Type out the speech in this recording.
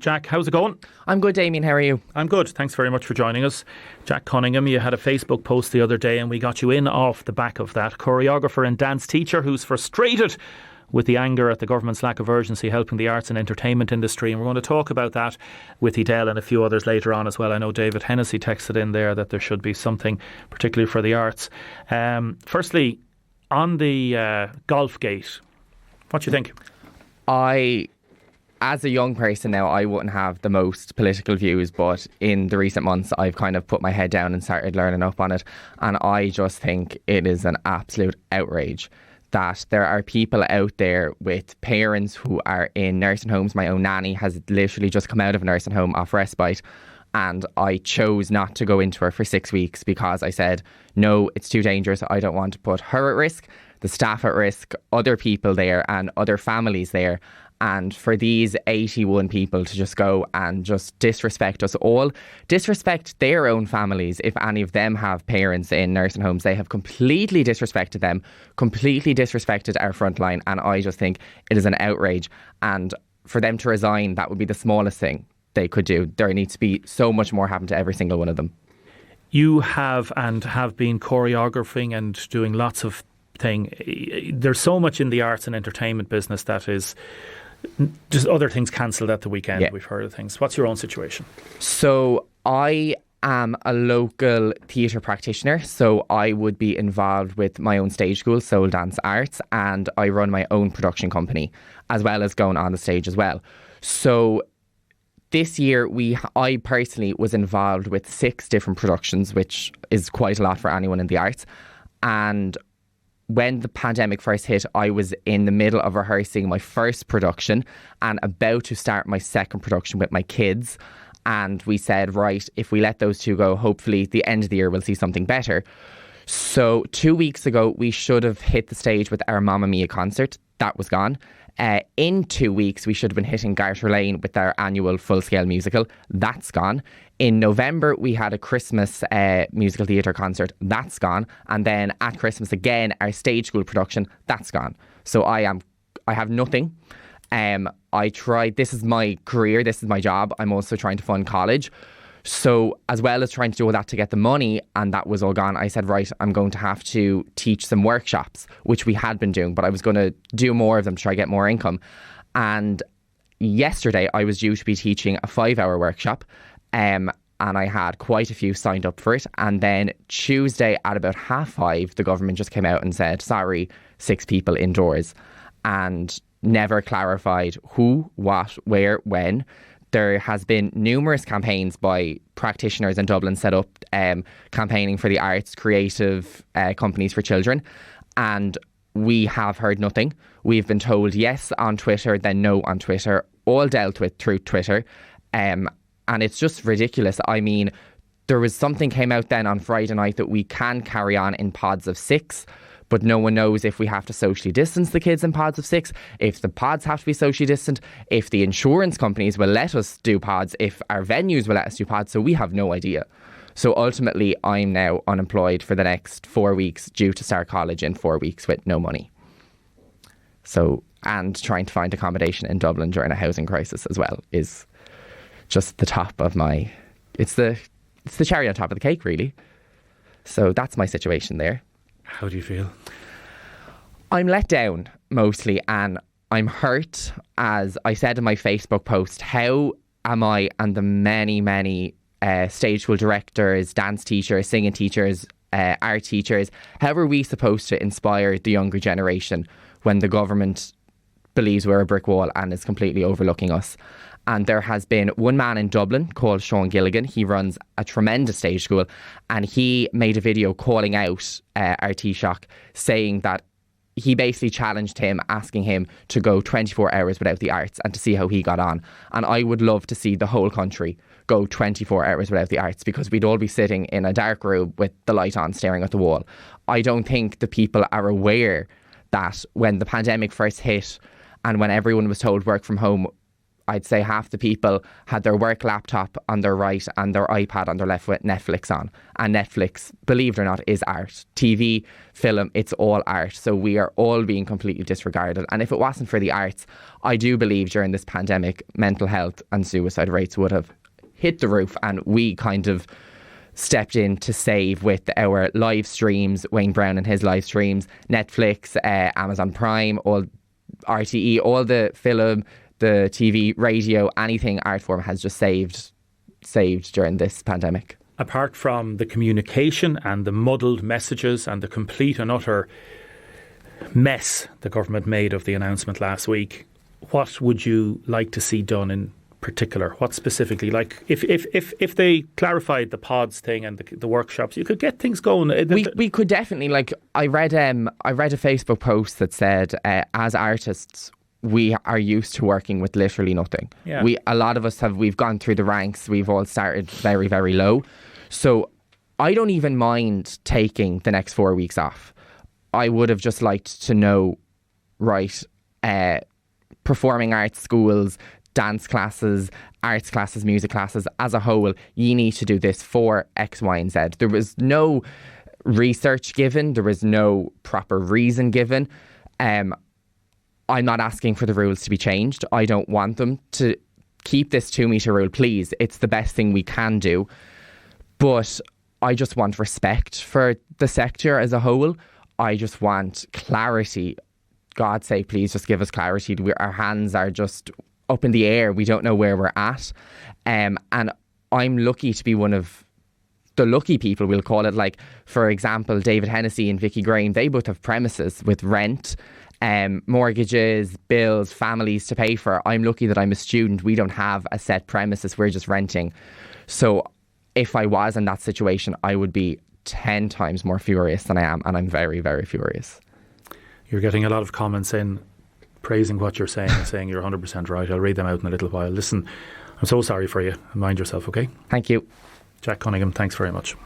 Jack, how's it going? I'm good, Damien. How are you? I'm good. Thanks very much for joining us. Jack Cunningham, you had a Facebook post the other day and we got you in off the back of that. Choreographer and dance teacher who's frustrated with the anger at the government's lack of urgency helping the arts and entertainment industry. And we're going to talk about that with Edel and a few others later on as well. I know David Hennessy texted in there that there should be something particularly for the arts. Firstly, on the golf gate, what do you think? As a young person now, I wouldn't have the most political views, but in the recent months, I've kind of put my head down and started learning up on it. And I just think it is an absolute outrage that there are people out there with parents who are in nursing homes. My own nanny has literally just come out of a nursing home off respite. And I chose not to go into her for 6 weeks because I said, no, it's too dangerous. I don't want to put her at risk, the staff at risk, other people there and other families there. And for these 81 people to just go and just disrespect us all, disrespect their own families, if any of them have parents in nursing homes, they have completely disrespected them, completely disrespected our frontline. And I just think it is an outrage. And for them to resign, that would be the smallest thing they could do. There needs to be so much more happen to every single one of them. You have been choreographing and doing lots of things. There's so much in the arts and entertainment business that is just other things cancelled at the weekend. Yeah. We've heard of things. What's your own situation? So I am a local theatre practitioner, so I would be involved with my own stage school, Soul Dance Arts, and I run my own production company as well as going on the stage as well. So this year, I personally was involved with 6 different productions, which is quite a lot for anyone in the arts. And when the pandemic first hit, I was in the middle of rehearsing my first production and about to start my second production with my kids. And we said, right, if we let those two go, hopefully the end of the year we'll see something better. So 2 weeks ago, we should have hit the stage with our Mamma Mia concert. That was gone. In 2 weeks, we should have been hitting Garter Lane with our annual full-scale musical. That's gone. In November, we had a Christmas musical theatre concert. That's gone. And then at Christmas again, our stage school production. That's gone. So I have nothing. This is my career. This is my job. I'm also trying to fund college. So as well as trying to do all that to get the money, and that was all gone, I said, right, I'm going to have to teach some workshops, which we had been doing, but I was going to do more of them to try to get more income. And yesterday I was due to be teaching a 5-hour workshop, and I had quite a few signed up for it. And then Tuesday at about 5:30, the government just came out and said, sorry, 6 people indoors, and never clarified who, what, where, when. There has been numerous campaigns by practitioners in Dublin set up campaigning for the arts, creative companies for children. And we have heard nothing. We've been told yes on Twitter, then no on Twitter, all dealt with through Twitter. And it's just ridiculous. I mean, there was something came out then on Friday night that we can carry on in pods of 6. But no one knows if we have to socially distance the kids in pods of 6, if the pods have to be socially distant, if the insurance companies will let us do pods, if our venues will let us do pods. So we have no idea. So ultimately, I'm now unemployed for the next 4 weeks, due to start college in 4 weeks with no money. So, and trying to find accommodation in Dublin during a housing crisis as well is just the top of my... It's the cherry on top of the cake, really. So that's my situation there. How do you feel? I'm let down mostly, and I'm hurt. As I said in my Facebook post, how am I and the many stage school directors, dance teachers, singing teachers, art teachers, how are we supposed to inspire the younger generation when the government believes we're a brick wall and is completely overlooking us? And there has been one man in Dublin called Sean Gilligan. He runs a tremendous stage school, and he made a video calling out our Taoiseach, saying that he basically challenged him, asking him to go 24 hours without the arts and to see how he got on. And I would love to see the whole country go 24 hours without the arts, because we'd all be sitting in a dark room with the light on staring at the wall. I don't think the people are aware that when the pandemic first hit and when everyone was told work from home, I'd say half the people had their work laptop on their right and their iPad on their left with Netflix on. And Netflix, believe it or not, is art. TV, film, it's all art. So we are all being completely disregarded. And if it wasn't for the arts, I do believe during this pandemic, mental health and suicide rates would have hit the roof, and we kind of stepped in to save with our live streams, Wayne Brown and his live streams, Netflix, Amazon Prime, all RTE, all the film, the TV, radio, anything art form has just saved during this pandemic. Apart from the communication and the muddled messages and the complete and utter mess the government made of the announcement last week, what would you like to see done in particular? What specifically? Like if they clarified the pods thing and the workshops, you could get things going. We could definitely, like, I read a Facebook post that said, as artists, we are used to working with literally nothing. Yeah. A lot of us we've gone through the ranks. We've all started very, very low. So I don't even mind taking the next 4 weeks off. I would have just liked to know, right, performing arts schools, dance classes, arts classes, music classes, as a whole, you need to do this for X, Y and Z. There was no research given. There was no proper reason given. I'm not asking for the rules to be changed. I don't want them to keep this 2 metre rule, please. It's the best thing we can do. But I just want respect for the sector as a whole. I just want clarity. God's sake, please just give us clarity. Our hands are just up in the air. We don't know where we're at. And I'm lucky to be one of the lucky people, we'll call it. Like, for example, David Hennessy and Vicky Graham, they both have premises with rent, mortgages, bills, families to pay for. I'm lucky that I'm a student. We don't have a set premises. We're just renting. So if I was in that situation, I would be 10 times more furious than I am. And I'm very, very furious. You're getting a lot of comments in praising what you're saying and saying you're 100% right. I'll read them out in a little while. Listen, I'm so sorry for you. Mind yourself, okay? Thank you. Jack Cunningham, thanks very much.